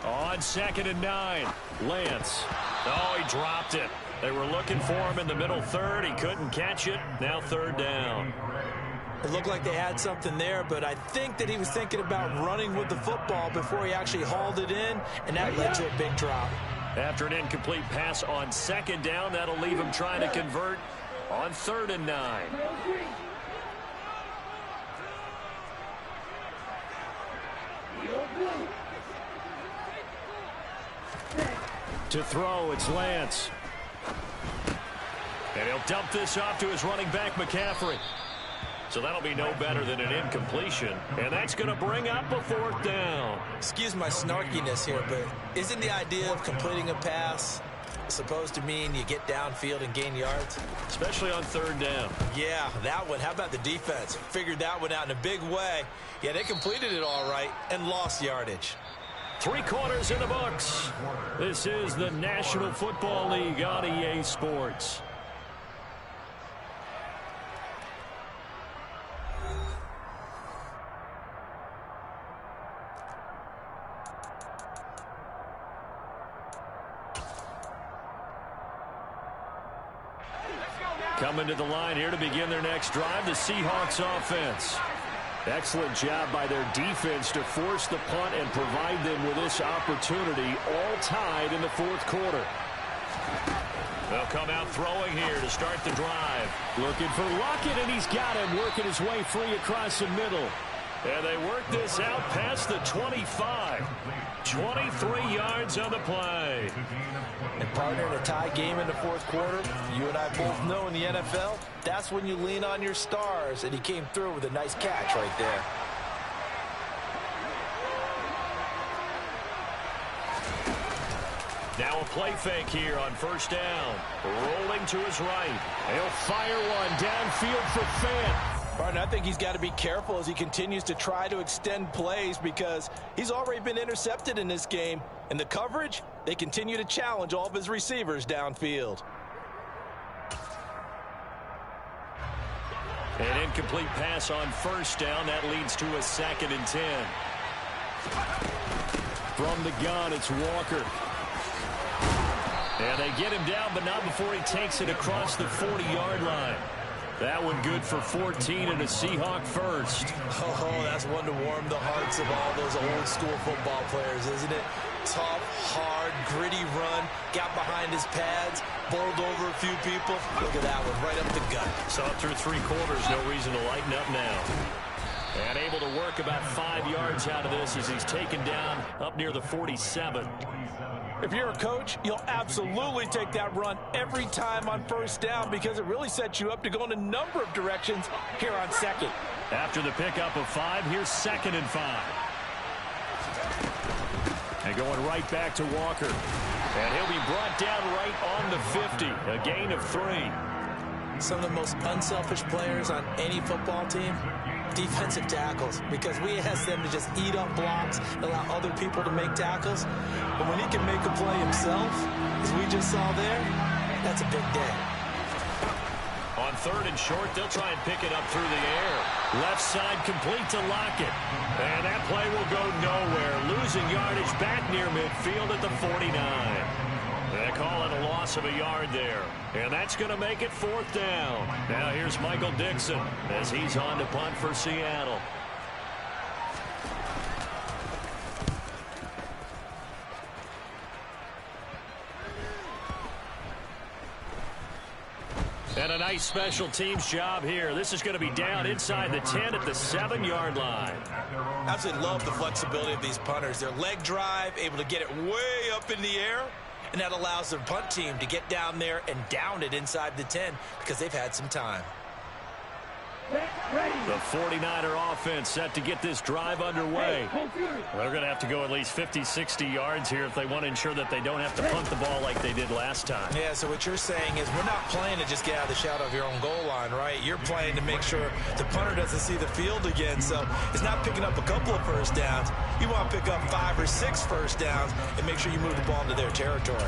On 2nd and 9, Lance. Oh, he dropped it. They were looking for him in the middle 3rd. He couldn't catch it. Now 3rd down. It looked like they had something there, but I think that he was thinking about running with the football before he actually hauled it in, and that led to a big drop. After an incomplete pass on second down, that'll leave him trying to convert on 3rd and 9. To throw, it's Lance. And he'll dump this off to his running back, McCaffrey. So that'll be no better than an incompletion. And that's going to bring up a 4th down. Excuse my snarkiness here, but isn't the idea of completing a pass supposed to mean you get downfield and gain yards? Especially on 3rd down. Yeah, that one. How about the defense? Figured that one out in a big way. Yeah, they completed it all right and lost yardage. 3 quarters in the books. This is the National Football League on EA Sports. Coming to the line here to begin their next drive, the Seahawks offense. Excellent job by their defense to force the punt and provide them with this opportunity, all tied in the 4th quarter. They'll come out throwing here to start the drive. Looking for Lockett, and he's got him, working his way free across the middle. And they work this out past the 25. 23 yards on the play. And partner, in a tie game in the 4th quarter, you and I both know in the NFL, that's when you lean on your stars, and he came through with a nice catch right there. Now a play fake here on 1st down. Rolling to his right. He'll fire one downfield for Fant. Partner, I think he's got to be careful as he continues to try to extend plays because he's already been intercepted in this game. And the coverage, they continue to challenge all of his receivers downfield. An incomplete pass on 1st down. That leads to a 2nd and 10. From the gun, it's Walker. And they get him down, but not before he takes it across the 40-yard line. That one good for 14 and a Seahawk first. Oh, that's one to warm the hearts of all those old-school football players, isn't it? Tough, hard, gritty run, got behind his pads, bowled over a few people. Look at that one, right up the gut. Saw it through 3 quarters, no reason to lighten up now. And able to work about 5 yards out of this as he's taken down up near the 47. If you're a coach, you'll absolutely take that run every time on 1st down because it really sets you up to go in a number of directions here on 2nd. After the pickup of 5, here's 2nd and 5. And going right back to Walker. And he'll be brought down right on the 50. A gain of 3. Some of the most unselfish players on any football team, defensive tackles, because we ask them to just eat up blocks, allow other people to make tackles. But when he can make a play himself, as we just saw there, that's a big day. On 3rd and short, they'll try and pick it up through the air. Left side complete to Lockett. And that play will go nowhere. Losing yardage back near midfield at the 49. They call it a loss of a yard there. And that's going to make it 4th down. Now here's Michael Dixon as he's on to punt for Seattle. And a nice special teams job here. This is going to be down inside the 10 at the 7-yard line. Absolutely love the flexibility of these punters. Their leg drive, able to get it way up in the air. And that allows their punt team to get down there and down it inside the 10 because they've had some time. The 49er offense set to get this drive underway. They're going to have to go at least 50, 60 yards here if they want to ensure that they don't have to punt the ball like they did last time. Yeah, so what you're saying is we're not playing to just get out of the shadow of your own goal line, right? You're playing to make sure the punter doesn't see the field again. So it's not picking up a couple of 1st downs. You want to pick up 5 or 6 1st downs and make sure you move the ball into their territory.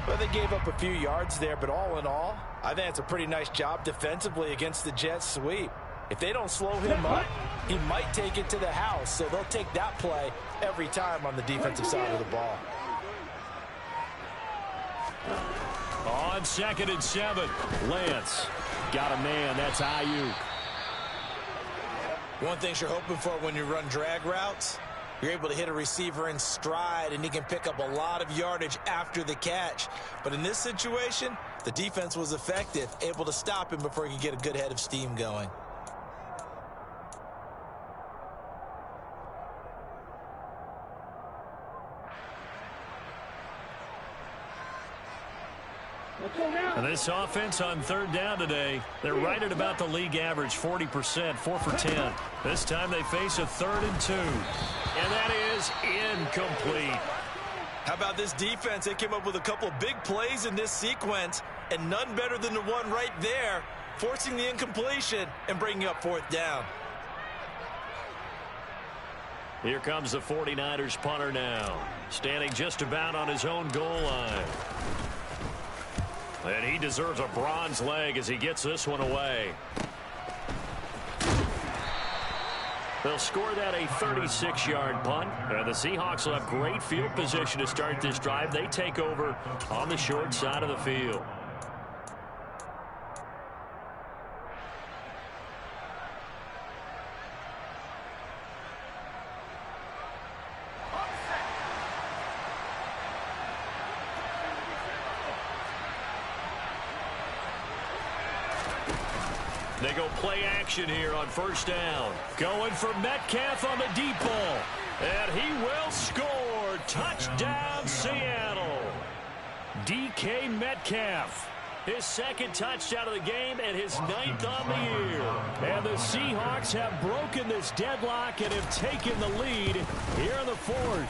Well, they gave up a few yards there, but all in all, I think it's a pretty nice job defensively against the Jets sweep. If they don't slow him up, he might take it to the house, so they'll take that play every time on the defensive side of the ball. On 2nd and 7, Lance got a man. That's Ayuk. One thing you're hoping for when you run drag routes, you're able to hit a receiver in stride, and he can pick up a lot of yardage after the catch. But in this situation, the defense was effective, able to stop him before he could get a good head of steam going. And this offense on third down today, they're right at about the league average, 40%, 4 for 10. This time they face a 3rd and 2. And that is incomplete. How about this defense? They came up with a couple of big plays in this sequence, and none better than the one right there, forcing the incompletion and bringing up 4th down. Here comes the 49ers punter now, standing just about on his own goal line. And he deserves a bronze leg as he gets this one away. They'll score that a 36-yard punt. And the Seahawks will have great field position to start this drive. They take over on the short side of the field. They go play action here on 1st down. Going for Metcalf on the deep ball. And he will score. Touchdown, Seattle. DK Metcalf. His 2nd touchdown of the game and his 9th on the year. And the Seahawks have broken this deadlock and have taken the lead here in the 4th.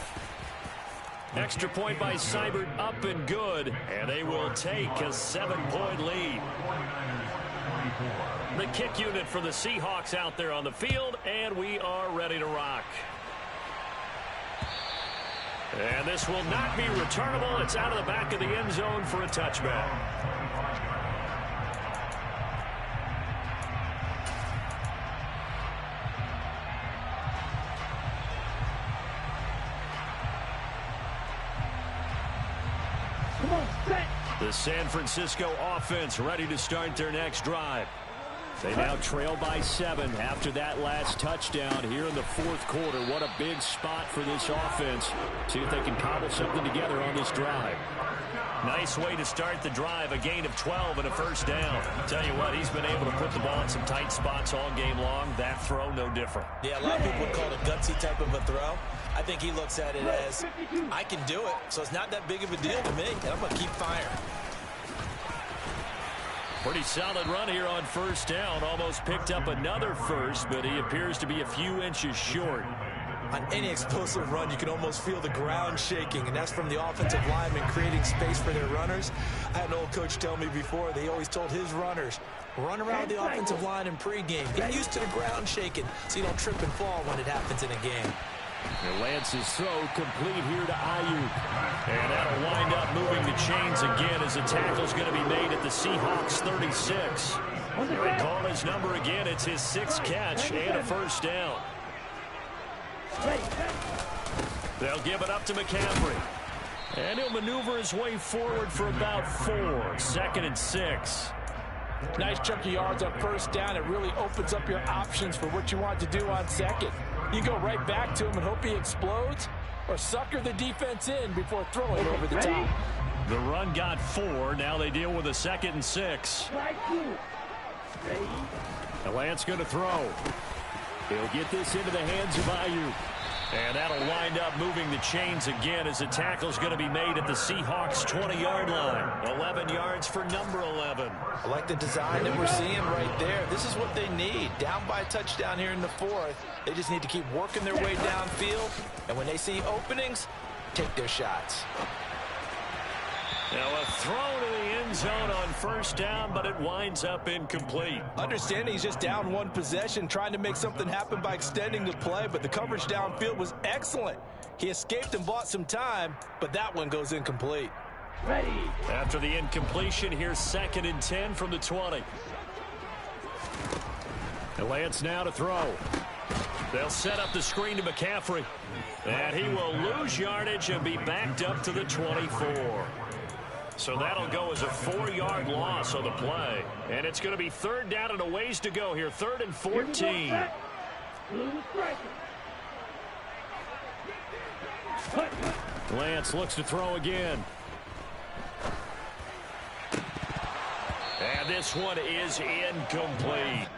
Extra point by Seibert up and good. And they will take a 7-point lead. The kick unit for the Seahawks out there on the field, and we are ready to rock. And this will not be returnable. It's out of the back of the end zone for a touchback. Come on, set. The San Francisco offense ready to start their next drive. They now trail by 7 after that last touchdown here in the 4th quarter. What a big spot for this offense. See if they can cobble something together on this drive. Nice way to start the drive. A gain of 12 and a 1st down. Tell you what, he's been able to put the ball in some tight spots all game long. That throw, no different. Yeah, a lot of people would call it a gutsy type of a throw. I think he looks at it as, I can do it, so it's not that big of a deal to me, and I'm going to keep firing. Pretty solid run here on 1st down. Almost picked up another first, but he appears to be a few inches short. On any explosive run, you can almost feel the ground shaking, and that's from the offensive linemen creating space for their runners. I had an old coach tell me before, they always told his runners, run around the offensive line in pregame. Get used to the ground shaking so you don't trip and fall when it happens in a game. And Lance's throw complete here to Ayuk. And that'll wind up moving the chains again as the tackle's going to be made at the Seahawks 36. They call his number again. It's his 6th catch and a 1st down. They'll give it up to McCaffrey. And he'll maneuver his way forward for about 4. 2nd and 6. Nice chunk of yards on 1st down. It really opens up your options for what you want to do on 2nd. You go right back to him and hope he explodes, or sucker the defense in before throwing over the top. The run got 4. Now they deal with a 2nd and 6. And Lance going to throw. He'll get this into the hands of Ayuk. And that'll wind up moving the chains again as the tackle's going to be made at the Seahawks 20-yard line. 11 yards for number 11. I like the design that we're seeing right there. This is what they need. Down by a touchdown here in the 4th. They just need to keep working their way downfield. And when they see openings, take their shots. Now a throw to the end zone on 1st down, but it winds up incomplete. Understanding he's just down 1 possession, trying to make something happen by extending the play, but the coverage downfield was excellent. He escaped and bought some time, but that one goes incomplete. Ready. After the incompletion, here's 2nd and 10 from the 20. And Lance now to throw. They'll set up the screen to McCaffrey. And he will lose yardage and be backed up to the 24. So that'll go as a 4-yard loss on the play. And it's going to be 3rd down and a ways to go here. 3rd and 14. Blue striker. Lance looks to throw again. And this one is incomplete.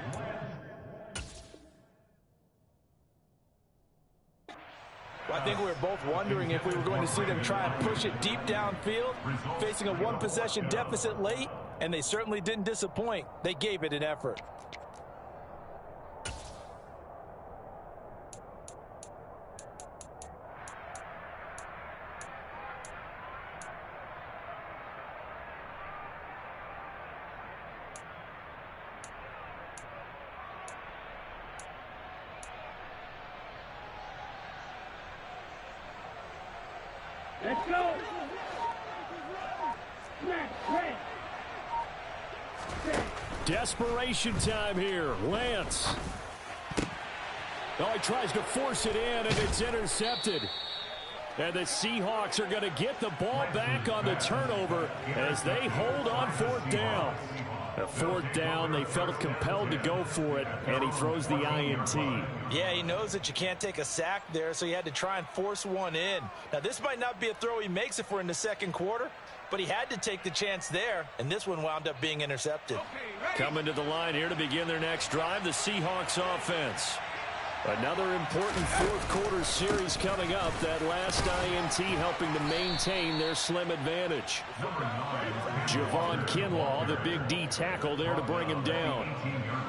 Well, I think we were both wondering if we were going to see them try and push it deep downfield, facing a one-possession deficit late, and they certainly didn't disappoint. They gave it an effort. Let's go. Desperation time here. Lance. Oh, he tries to force it in, and it's intercepted. And the Seahawks are going to get the ball back on the turnover as they hold on fourth down. A fourth down, they felt compelled to go for it, and he throws the INT. Yeah, he knows that you can't take a sack there, so he had to try and force one in. Now, this might not be a throw he makes if we're in the second quarter, but he had to take the chance there, and this one wound up being intercepted. Coming to the line here to begin their next drive, the Seahawks offense. Another important fourth quarter series coming up. That last INT helping to maintain their slim advantage. Javon Kinlaw, the big D tackle there to bring him down.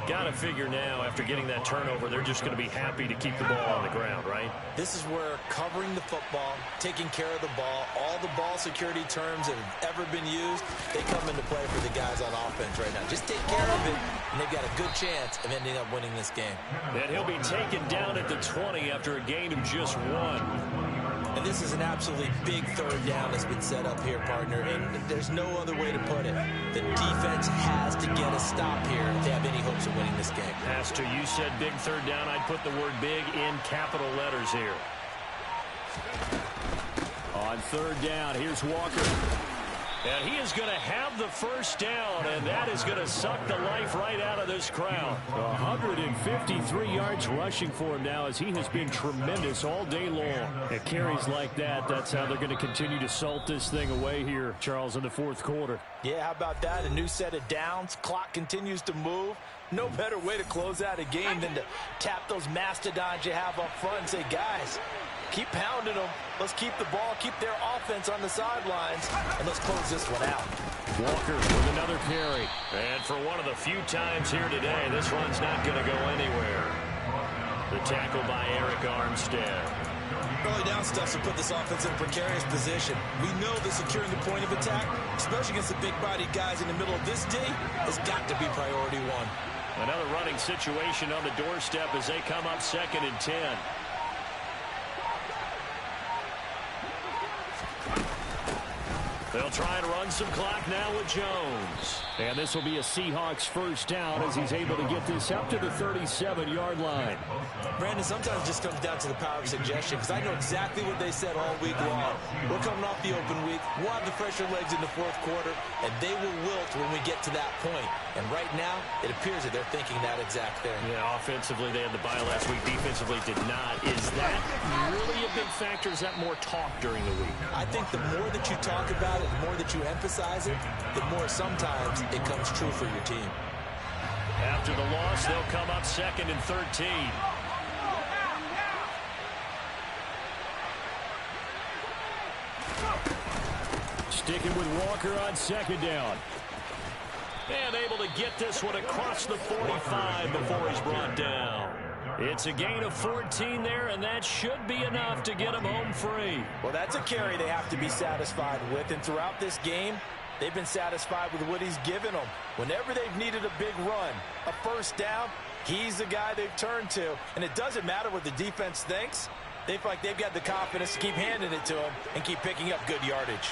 Got to figure now, after getting that turnover, they're just going to be happy to keep the ball on the ground, right? This is where covering the football, taking care of the ball, all the ball security terms that have ever been used, they come into play for the guys on offense right now. Just take care of it, and they've got a good chance of ending up winning this game. And he'll be taken down at the 20 after a gain of just 1. And this is an absolutely big third down that's been set up here, partner, and there's no other way to put it. The defense has to get a stop here if they have any hopes of winning this game. Pastor, you said big third down. I'd put the word big in capital letters here. On third down, here's Walker. And he is going to have the first down, and that is going to suck the life right out of this crowd. 153 yards rushing for him now as he has been tremendous all day long. At carries like that, that's how they're going to continue to salt this thing away here, Charles, in the fourth quarter. Yeah, how about that? A new set of downs. Clock continues to move. No better way to close out a game than to tap those mastodons you have up front and say, guys, keep pounding them. Let's keep the ball, keep their offense on the sidelines, and let's close this one out. Walker with another carry. And for one of the few times here today, this run's not going to go anywhere. The tackle by Eric Armstead. Early down stuff to put this offense in a precarious position. We know that securing the point of attack, especially against the big-bodied guys in the middle of this D, has got to be priority one. Another running situation on the doorstep as they come up 2nd and 10. They'll try and run some clock now with Jones. And this will be a Seahawks first down as he's able to get this up to the 37-yard line. Brandon, sometimes it just comes down to the power of suggestion, because I know exactly what they said all week long. We're coming off the open week. We'll have the fresher legs in the fourth quarter, and they will wilt when we get to that point. And right now, it appears that they're thinking that exact thing. Yeah, offensively, they had the bye last week. Defensively, did not. Is that really a big factor? Is that more talk during the week? I think the more that you talk about it, the more that you emphasize it, the more sometimes it comes true for your team. After the loss, they'll come up 2nd and 13. Sticking with Walker on 2nd down. And able to get this one across the 45 before he's brought down. It's a gain of 14 there, and that should be enough to get him home free. Well, that's a carry they have to be satisfied with, and throughout this game, they've been satisfied with what he's given them. Whenever they've needed a big run, a first down, he's the guy they've turned to. And it doesn't matter what the defense thinks. They feel like they've got the confidence to keep handing it to him and keep picking up good yardage.